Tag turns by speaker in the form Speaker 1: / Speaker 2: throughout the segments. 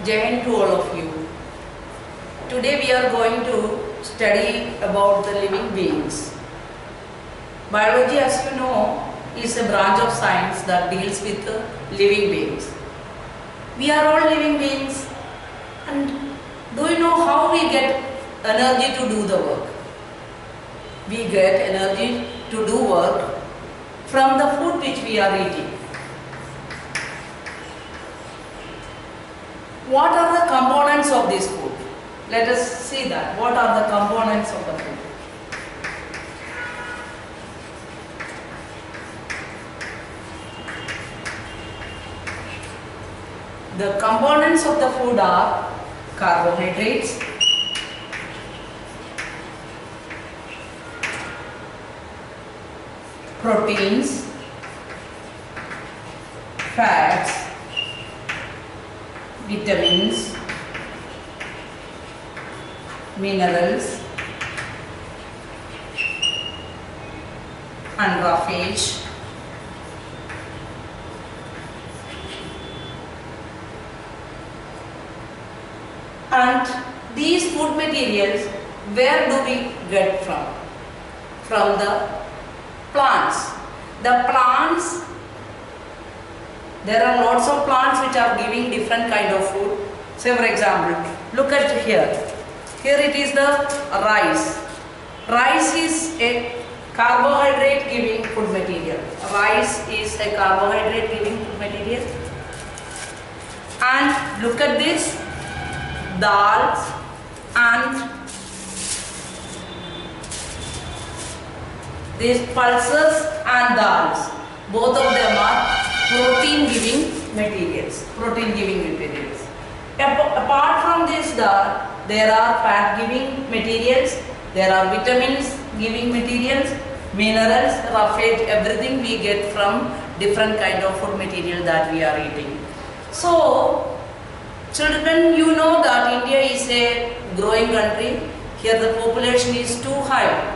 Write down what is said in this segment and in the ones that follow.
Speaker 1: Jai Hind to all of you. Today we are going to study about the living beings. Biology, as you know, is a branch of science that deals with the living beings. We are all living beings, and do you know how we get energy to do the work? We get energy to do work from the food which we are eating. What are the components of this food? Let us see that. What are the components of the food? The components of the food are carbohydrates, proteins, fats, vitamins, minerals, and roughage. And these food materials, where do we get from? From the plants. The plants, there are lots of plants which are giving different kind of food. Say for example, look at here. Here it is the rice. Rice is a carbohydrate giving food material. Rice is a carbohydrate giving food material. And look at this. Dals and these pulses and dals, both of them are protein giving materials. Apart from this, there are fat giving materials, there are vitamins giving materials, minerals, roughage, everything we get from different kind of food material that we are eating. So children, you know that India is a growing country. Here the population is too high.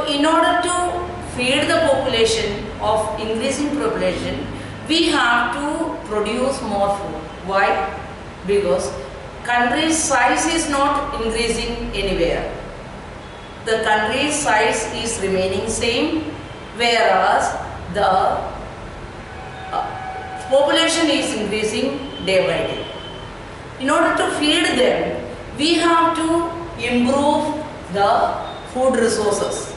Speaker 1: In order to feed the population of increasing population, we have to produce more food. Why? Because country's size is not increasing anywhere. The country's size is remaining same, whereas the population is increasing day by day. In order to feed them, we have to improve the food resources.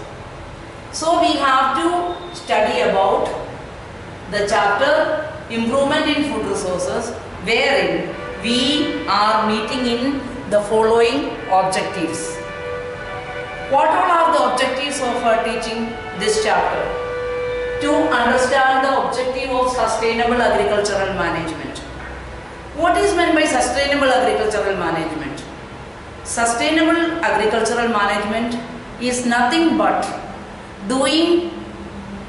Speaker 1: So we have to study about the chapter Improvement in Food Resources, wherein we are meeting in the following objectives. What all are the objectives of our teaching this chapter? To understand the objective of sustainable agricultural management. What is meant by sustainable agricultural management? Sustainable agricultural management is nothing but doing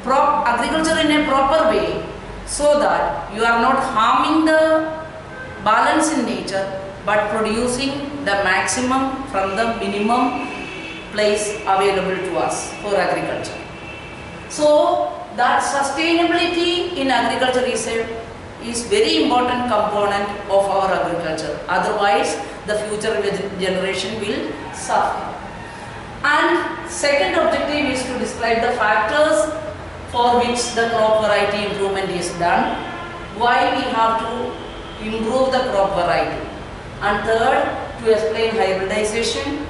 Speaker 1: agriculture in a proper way so that you are not harming the balance in nature but producing the maximum from the minimum place available to us for agriculture. So that sustainability in agriculture is very important component of our agriculture. Otherwise, the future generation will suffer. And second objective is to describe the factors for which the crop variety improvement is done, why we have to improve the crop variety. And third, to explain hybridization,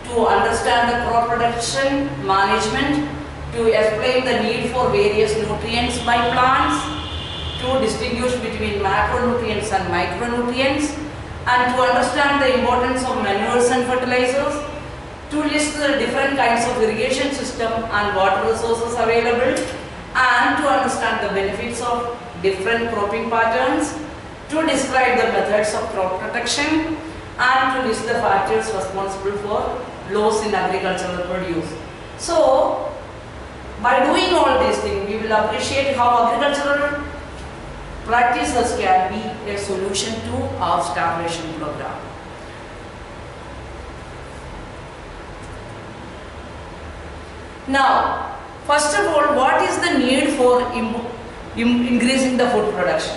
Speaker 1: to understand the crop production management, to explain the need for various nutrients by plants, to distinguish between macronutrients and micronutrients, and to understand the importance of manures and fertilizers, to list the different kinds of irrigation system and water resources available, and to understand the benefits of different cropping patterns, to describe the methods of crop protection, and to list the factors responsible for loss in agricultural produce. So, by doing all these things, we will appreciate how agricultural practices can be a solution to our starvation program. Now, first of all, what is the need for increasing the food production?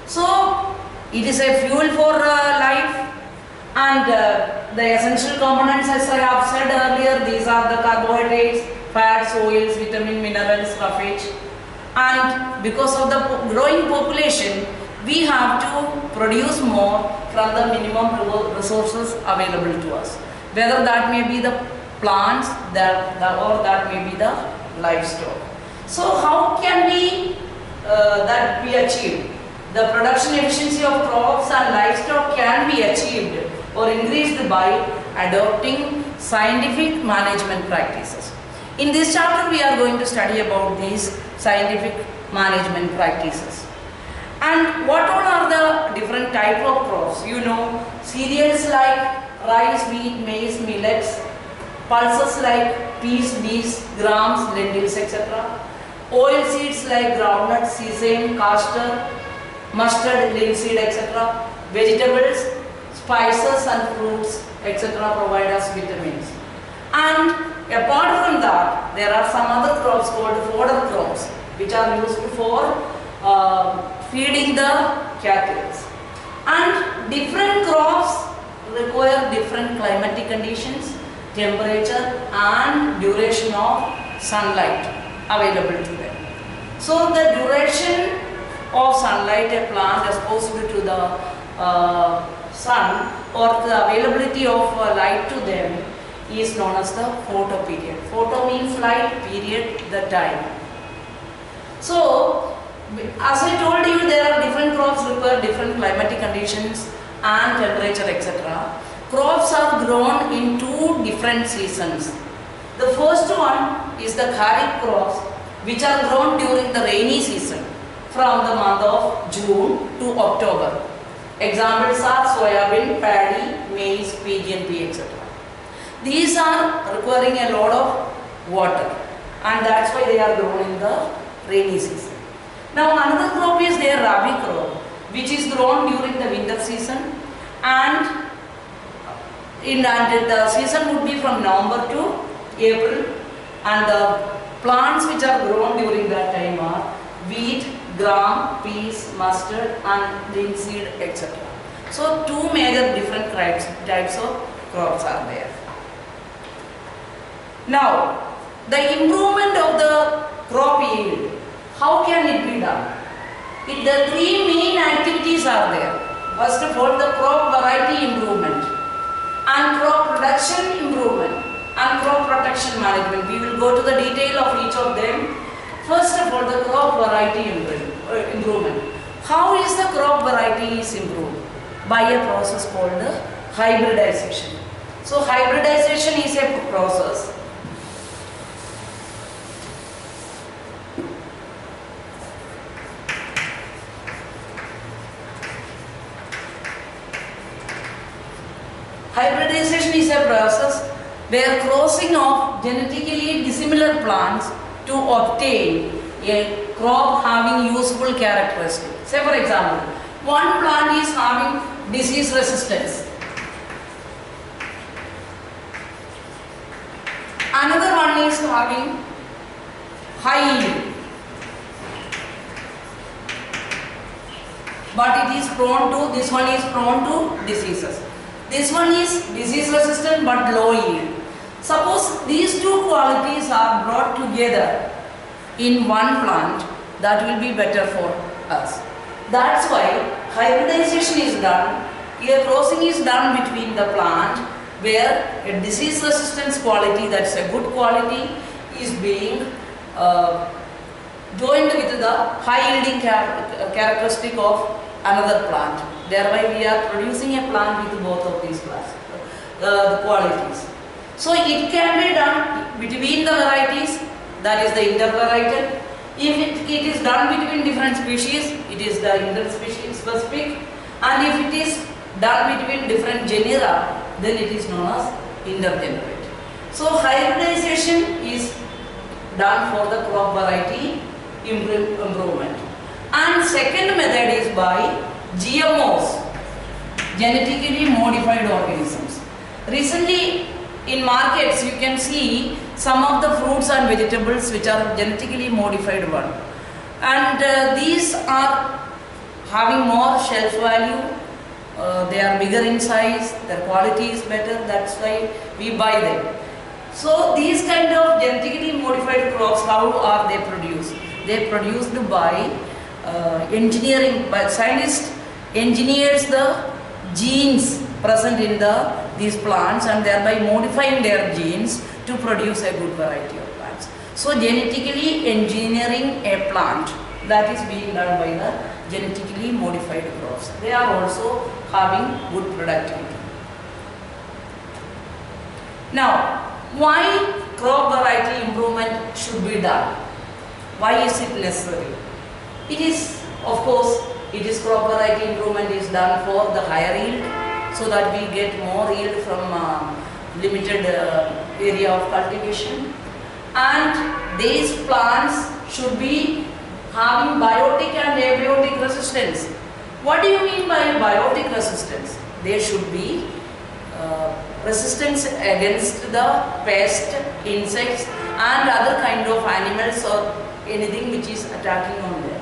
Speaker 1: So, It is a fuel for life, and the essential components, as I have said earlier, these are the carbohydrates, fats, oils, vitamin, minerals, roughage. And because of the growing population, we have to produce more from the minimum resources available to us. Whether that may be the plants or that may be the livestock. So how can that be achieved? The production efficiency of crops and livestock can be achieved or increased by adopting scientific management practices. In this chapter, we are going to study about these scientific management practices. And what all are the different type of crops? You know, cereals like rice, wheat, maize, millets, pulses like peas, beans, grams, lentils, etc. Oil seeds like groundnut, sesame, castor, mustard, linseed, etc. Vegetables, spices and fruits, etc. provide us vitamins. And apart from that, there are some other crops called fodder crops, which are used for feeding the cattle. And different crops require different climatic conditions, temperature and duration of sunlight available to them. So the duration of sunlight a plant exposed to the sun or the availability of light to them is known as the photo period. Photo means light, period the time. So as I told you, there are different crops require different climatic conditions and temperature, etc. Crops are grown in two different seasons. The first one is the kharif crops, which are grown during the rainy season from the month of June to October. Examples are soybean, paddy, maize, PGNP, etc. These are requiring a lot of water, and that's why they are grown in the rainy season. Now another crop is their rabi crop, which is grown during the winter season, and the season would be from November to April, and the plants which are grown during that time are wheat, gram, peas, mustard and linseed, etc. So two major different types of crops are there. Now the improvement of the crop yield, how can it be done? The three main activities are there. First of all, the crop variety improvement and crop production improvement and crop protection management. We will go to the detail of each of them. First of all, the crop variety improvement. How is the crop variety is improved? By a process called the hybridization. So hybridization is a process Hybridization is a process where crossing of genetically dissimilar plants to obtain a crop having useful characteristics. Say for example, one plant is having disease resistance, another one is having high yield, but it is prone to, this one is prone to diseases. This one is disease resistant but low yield. Suppose these two qualities are brought together in one plant, that will be better for us. That's why hybridization is done. Here crossing is done between the plant where a disease resistance quality, that's a good quality, is being joined with the high yielding characteristic of another plant. Thereby we are producing a plant with both of these qualities. So it can be done between the varieties, that is the intervarietal. If it is done between different species, it is the interspecies specific, and if it is done between different genera, then it is known as intergenerate. So hybridization is done for the crop variety improvement. And second method is by GMOs, genetically modified organisms. Recently in markets you can see some of the fruits and vegetables which are genetically modified one, and these are having more shelf value, they are bigger in size, their quality is better, that's why we buy them. So these kind of genetically modified crops, how are they produced? They are produced by engineering, by scientists engineers the genes present in these plants and thereby modifying their genes to produce a good variety of plants. So genetically engineering a plant, that is being done by the genetically modified crops. They are also having good productivity. Now, why crop variety improvement should be done? Why is it necessary? It is, of course, crop variety improvement is done for the higher yield, so that we get more yield from limited area of cultivation. And these plants should be having biotic and abiotic resistance. What do you mean by biotic resistance? They should be resistance against the pest, insects and other kind of animals or anything which is attacking on them.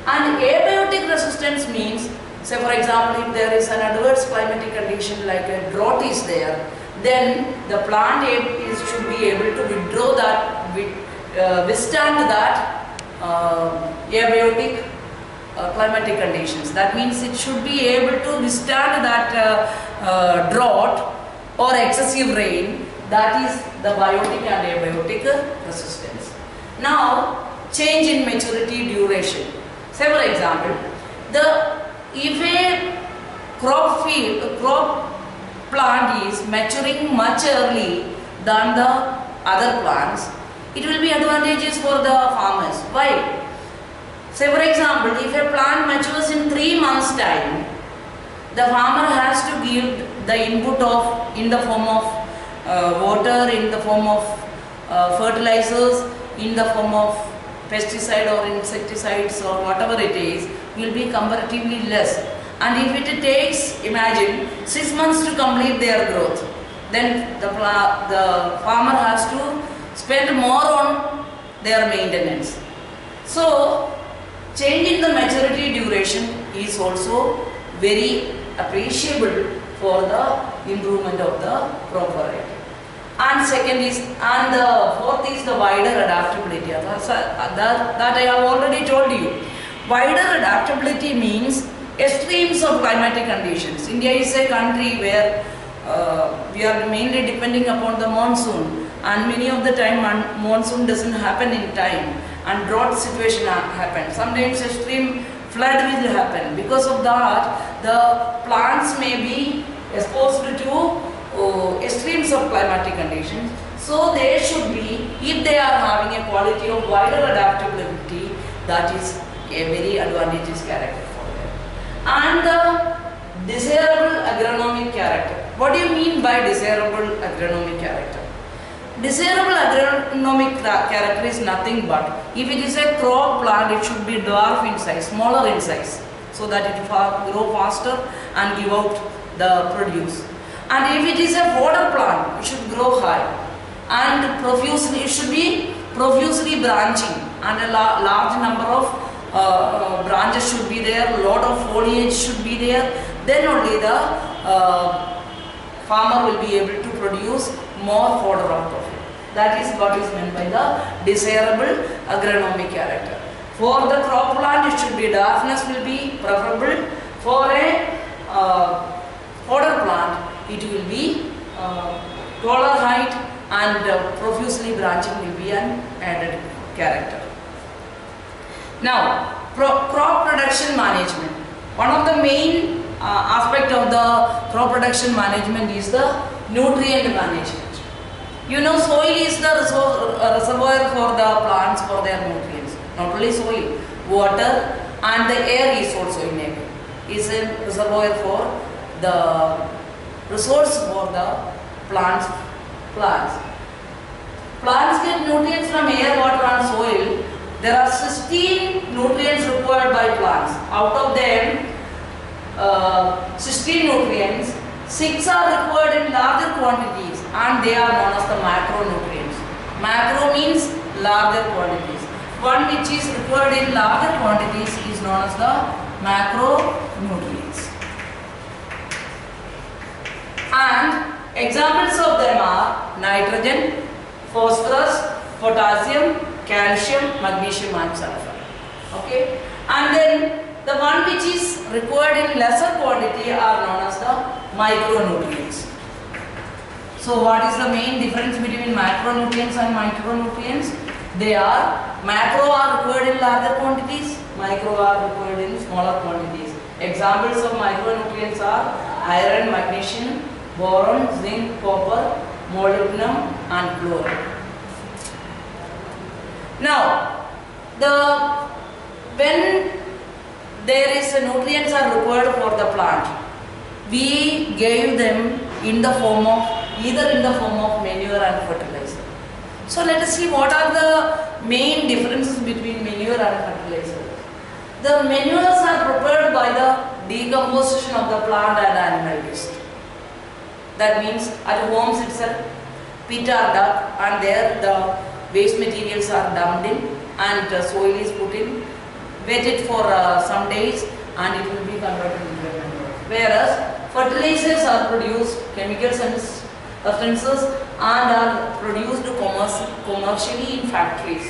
Speaker 1: And abiotic resistance means, say for example, if there is an adverse climatic condition like a drought is there, then the plant should be able to withdraw that, withstand that abiotic climatic conditions. That means it should be able to withstand that drought or excessive rain. That is the biotic and abiotic resistance. Now, change in maturity duration. Say for example, if a crop plant is maturing much early than the other plants, it will be advantageous for the farmers. Why? Say for example, if a plant matures in 3 months' time, the farmer has to give the input in the form of water, in the form of fertilizers, in the form of pesticide or insecticides or whatever it is, will be comparatively less. And if it takes, imagine, 6 months to complete their growth, then the farmer has to spend more on their maintenance. So, change in the maturity duration is also very appreciable for the improvement of the crop variety. And the fourth is the wider adaptability. That I have already told you. Wider adaptability means extremes of climatic conditions. India is a country where we are mainly depending upon the monsoon, and many of the time monsoon doesn't happen in time and drought situation happens. Sometimes extreme flood will happen. Because of that, the plants may be exposed to extremes of climatic conditions. So they should be, if they are having a quality of wider adaptability, that is a very advantageous character for them. And the desirable agronomic character. What do you mean by desirable agronomic character? Desirable agronomic character is nothing but, if it is a crop plant, it should be dwarf in size, smaller in size, so that it will grow faster and give out the produce. And if it is a fodder plant, it should grow high and profusely, it should be profusely branching, and a large number of branches should be there, a lot of foliage should be there. Then only the farmer will be able to produce more fodder out of it. That is what is meant by the desirable agronomic character. For the crop plant, it should be dwarfness will be preferable. For a fodder plant, it will be taller height and profusely branching will be an added character. Now, crop production management. One of the main aspect of the crop production management is the nutrient management. You know, soil is the reservoir for the plants for their nutrients. Not only soil, water and the air is also enabled. Is a reservoir for the resource for the plants. Plants get nutrients from air, water and soil. There are 16 nutrients required by plants. Out of them, 16 nutrients, 6 are required in larger quantities and they are known as the macronutrients. Macro means larger quantities. One which is required in larger quantities is known as the macronutrients. And examples of them are nitrogen, phosphorus, potassium, calcium, magnesium and sulfur. Okay. And then the one which is required in lesser quantity are known as the micronutrients. So what is the main difference between macronutrients and micronutrients? They are, macro are required in larger quantities, micro are required in smaller quantities. Examples of micronutrients are iron, magnesium, boron, zinc, copper, molybdenum and chlorine. Now, when there is nutrients are required for the plant, we gave them in the form of, either in the form of manure and fertilizer. So let us see what are the main differences between manure and fertilizer. The manures are prepared by the decomposition of the plant and animal waste. That means at homes itself, pit are dug and there the waste materials are dumped in and soil is put in, waited for some days and it will be converted into a manure. Whereas fertilizers are produced, chemical substances and are produced commercially in factories.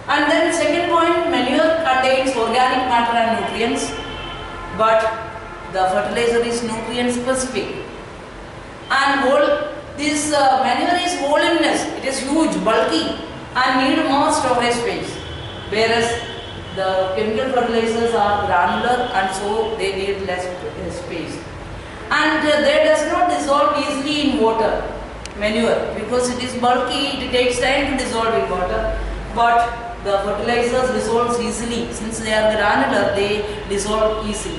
Speaker 1: And then second point, manure contains organic matter and nutrients, but the fertilizer is nutrient specific. And this manure is voluminous, it is huge, bulky and need more storage space. Whereas the chemical fertilizers are granular and so they need less space. And they does not dissolve easily in water, manure, because it is bulky, it takes time to dissolve in water. But the fertilizers dissolve easily, since they are granular, they dissolve easily.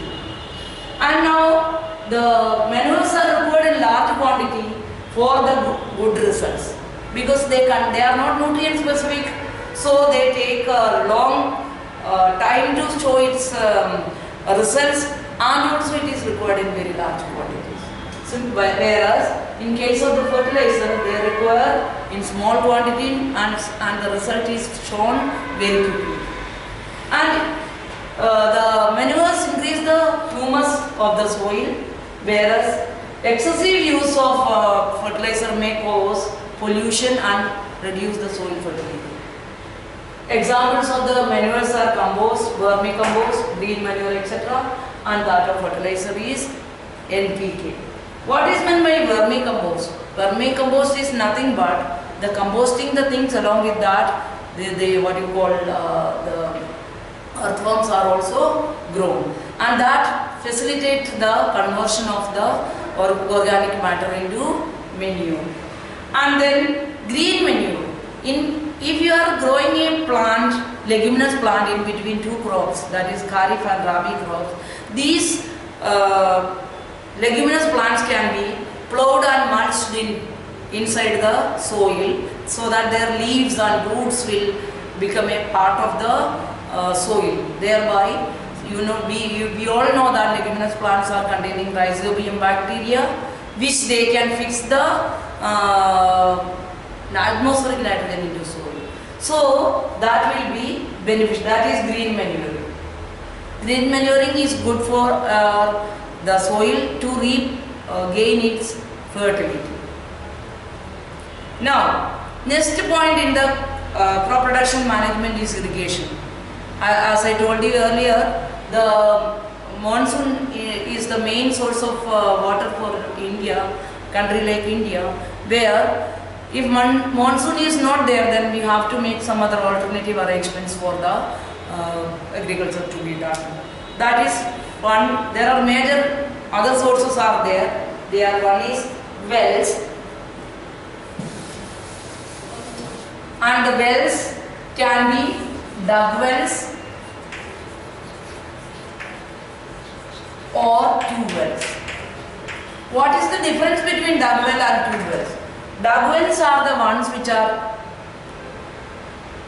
Speaker 1: And now the manures are required in large quantity for the good results, because they are not nutrient specific, so they take a long time to show its results, and also it is required in very large quantities. So, whereas in case of the fertilizer, they require in small quantity and the result is shown very quickly. And the manures increase the humus of the soil, whereas excessive use of fertilizer may cause pollution and reduce the soil fertility. Examples of the manures are compost, vermicompost, green manure, etc. And that of fertilizer is NPK. What is meant by vermicompost? Vermicompost is nothing but the composting the things, along with that what you call the earthworms are also grown, and that facilitates the conversion of the organic matter into manure. And then green manure. If you are growing a plant, leguminous plant in between two crops, that is kharif and rabi crops, these leguminous plants can be plowed and mulched inside the soil, so that their leaves and roots will become a part of the soil. Thereby, we all know that leguminous plants are containing rhizobium bacteria, which they can fix the atmospheric nitrogen into soil. So that will be beneficial. That is green manure. Green manuring is good for the soil to gain its fertility. Now, next point in the crop production management is irrigation. As I told you earlier, the monsoon is the main source of water for India, country like India, where if monsoon is not there, then we have to make some other alternative arrangements for the agriculture to be done. That is one. There are major other sources are there. One is wells, and the wells can be dug wells or tube wells. What is the difference between dug well and tube wells? Dug wells are the ones which are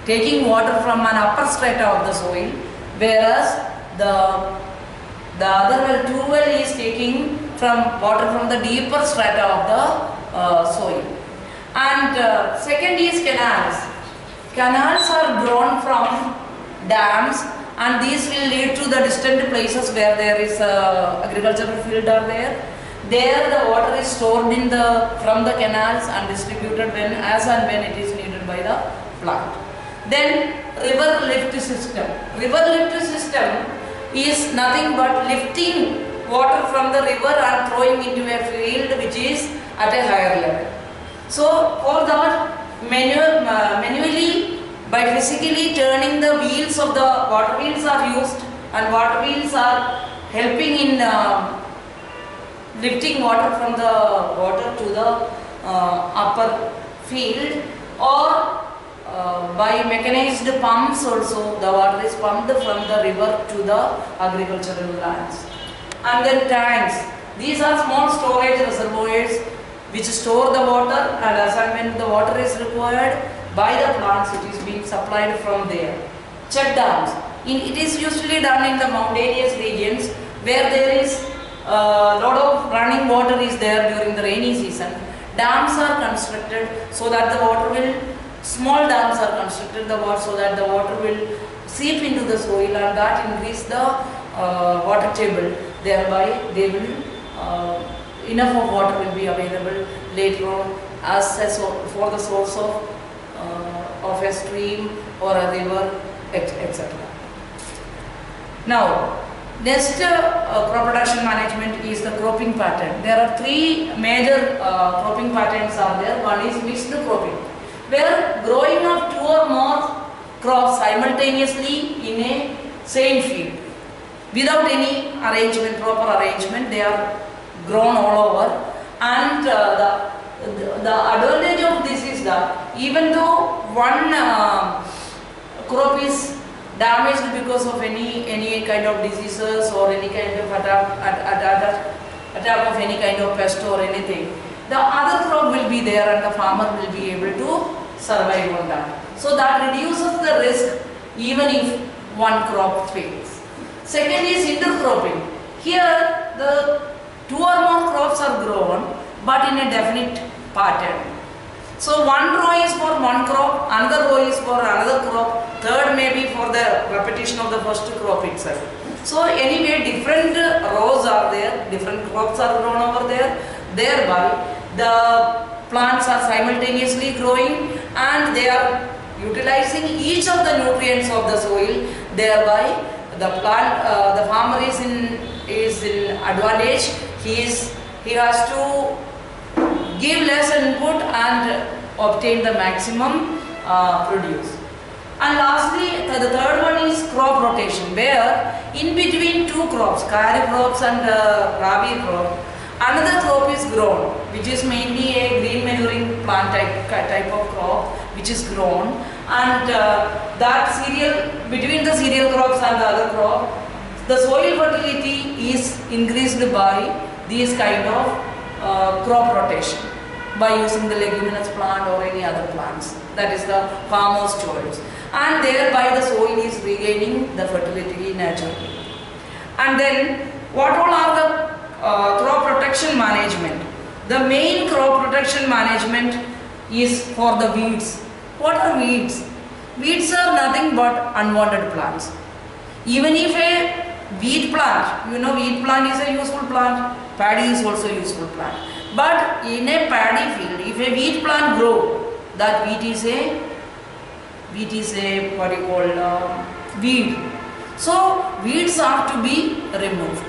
Speaker 1: taking water from an upper strata of the soil, whereas the other well, tube well, is taking water from the deeper strata of the soil. And second is canals. Canals are drawn from dams and these will lead to the distant places where there is agricultural field are there. There the water is stored in from the canals and distributed as and when it is needed by the plant. Then river lift system. River lift system is nothing but lifting water from the river and throwing into a field which is at a higher level. So for that, manually, by physically turning the wheels of the water wheels are used, and water wheels are helping in lifting water from the water to the upper field, or by mechanized pumps also the water is pumped from the river to the agricultural lands. And then tanks. These are small storage reservoirs which store the water, and as and when the water is required by the plants, it is being supplied from there. Check dams. It is usually done in the mountainous regions where there is a lot of running water is there during the rainy season. Dams are constructed so that the water will, small dams are constructed so that the water will seep into the soil, and that increase the water table. Thereby they will enough of water will be available later on as for the source of a stream or a river, etc. Now, next crop production management is the cropping pattern. There are three major cropping patterns are there. One is mixed cropping, where growing of two or more crops simultaneously in a same field without any arrangement, proper arrangement. They are grown all over, and the advantage of this is that even though one crop is damaged because of any kind of diseases or any kind of attack of any kind of pest or anything, the other crop will be there and the farmer will be able to survive on that. So that reduces the risk even if one crop fails. Second is intercropping. Here the two or more crops are grown but in a definite pattern. So one row is for one crop, another row is for another crop, third may be for the repetition of the first crop itself. So anyway, different rows are there, different crops are grown over there. Thereby the plants are simultaneously growing and they are utilizing each of the nutrients of the soil. Thereby the farmer is in advantage. He has to give less input and obtain the maximum produce. And lastly, the third one is crop rotation, where in between two crops, kharif crops and rabi crop, another crop is grown, which is mainly a green manuring plant type of crop, which is grown, and that between the cereal crops and the other crop, the soil fertility is increased by these kind of crop rotation, by using the leguminous plant or any other plants. That is the farmer's choice, and thereby the soil is regaining the fertility naturally. And then what all are the crop protection management? The main crop protection management is for the weeds. What are weeds? Weeds are nothing but unwanted plants. Even if a wheat plant, wheat plant is a useful plant, paddy is also a useful plant. But in a paddy field, if a wheat plant grows, that wheat is a what you call weed. So weeds are to be removed.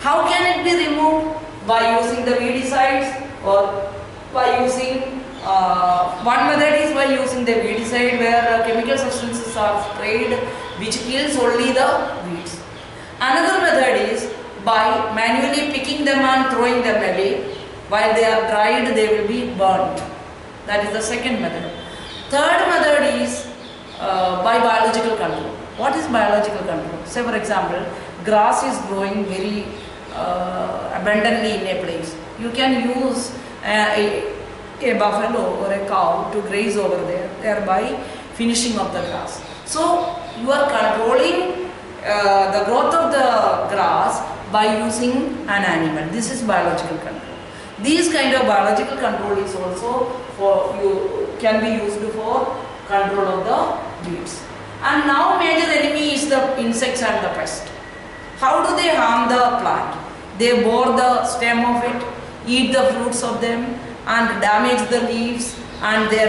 Speaker 1: How can it be removed? By using the weedicides, or by using one method is by using the weedicide, where chemical substances are sprayed which kills only the weeds. Another method is by manually picking them and throwing them away. While they are dried, they will be burnt. That is the second method. Third method is by biological control. What is biological control? Say for example, grass is growing very abundantly in a place. You can use a buffalo or a cow to graze over there, thereby finishing up the grass. So you are controlling the growth of the grass by using an animal. This is biological control. These kind of biological control is also can be used for control of the weeds. And now major enemy is the insects and the pest. How do they harm the plant? They bore the stem of it, eat the fruits of them, and damage the leaves, and they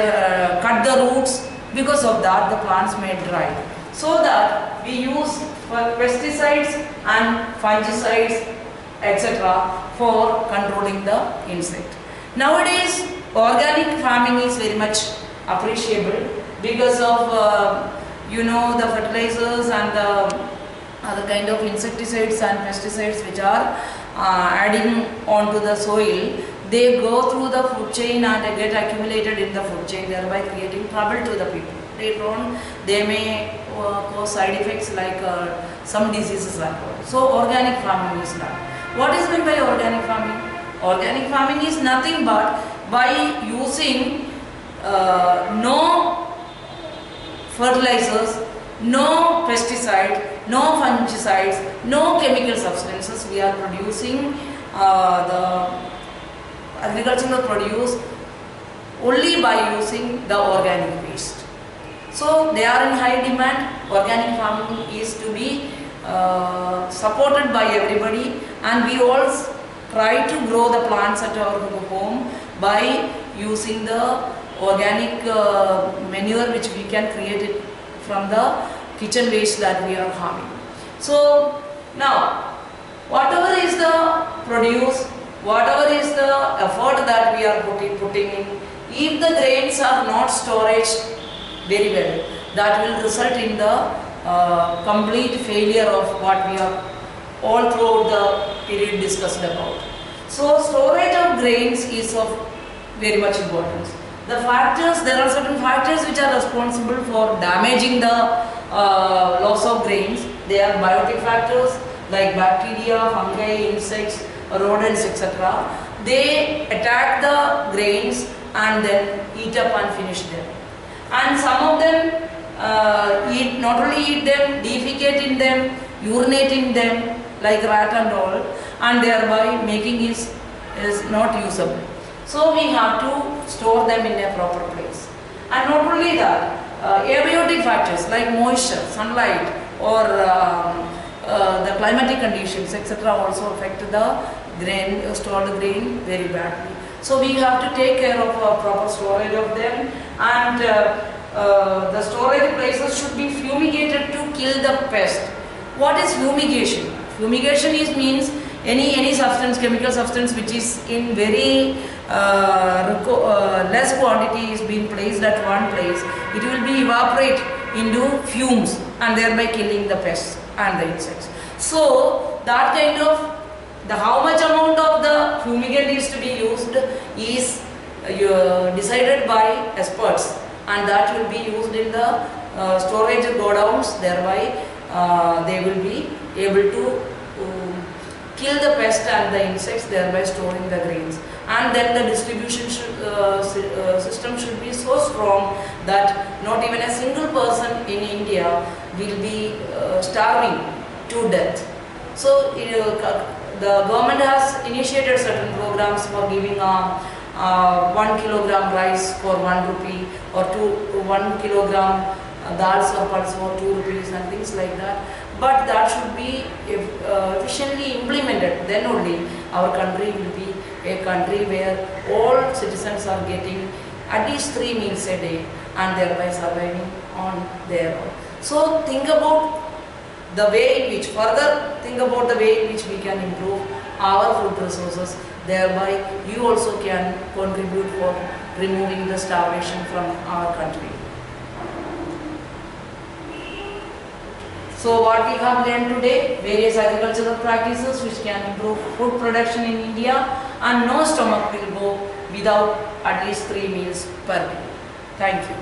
Speaker 1: cut the roots. Because of that, the plants may dry. So that we use pesticides and fungicides, etc. for controlling the insect. Nowadays, organic farming is very much appreciable because of the fertilizers and the other kind of insecticides and pesticides which are adding onto the soil. They go through the food chain and they get accumulated in the food chain, thereby creating trouble to the people. They may cause side effects like some diseases and all. So organic farming is done. What is meant by organic farming? Organic farming is nothing but by using no fertilizers, no pesticides, no fungicides, no chemical substances. We are producing the agricultural produce only by using the organic waste. So they are in high demand. Organic farming is to be supported by everybody, and we all try to grow the plants at our home by using the organic manure which we can create it from the kitchen waste that we are having. So now, whatever is the produce, whatever is the effort that we are putting in, if the grains are not stored very well, that will result in the complete failure of what we are all throughout the period discussed about. So storage of grains is of very much importance. The factors, there are certain factors which are responsible for damaging the loss of grains. They are biotic factors like bacteria, fungi, insects, rodents, etc. They attack the grains and then eat up and finish them. And some of them not only eat them, defecate in them, urinate in them like rat and all, and thereby making is not usable. So we have to store them in a proper place. And not only that, abiotic factors like moisture, sunlight, or the climatic conditions, etc. also affect the grain, stored grain very badly. So we have to take care of proper storage of them, and the storage places should be fumigated to kill the pest. What is fumigation? Fumigation means any substance, chemical substance which is in very less quantity is being placed at one place. It will be evaporate into fumes and thereby killing the pests and the insects. So that kind of how much amount of the fumigant is to be used is decided by experts, and that will be used in the storage godowns. Thereby they will be able to kill the pest and the insects, thereby storing the grains. And then the distribution system should be so strong that not even a single person in India will be starving to death. So the government has initiated certain programs for giving 1 kilogram rice for 1 rupee, or 1 kilogram dals or pulse for 2 rupees and things like that. But that should be efficiently implemented. Then only our country will be a country where all citizens are getting at least 3 meals a day and thereby surviving on their own. So think about the way in which, further think about the way in which we can improve our food resources. Thereby you also can contribute for removing the starvation from our country. So what we have learned today, various agricultural practices which can improve food production in India, and no stomach will go without at least 3 meals per day. Thank you.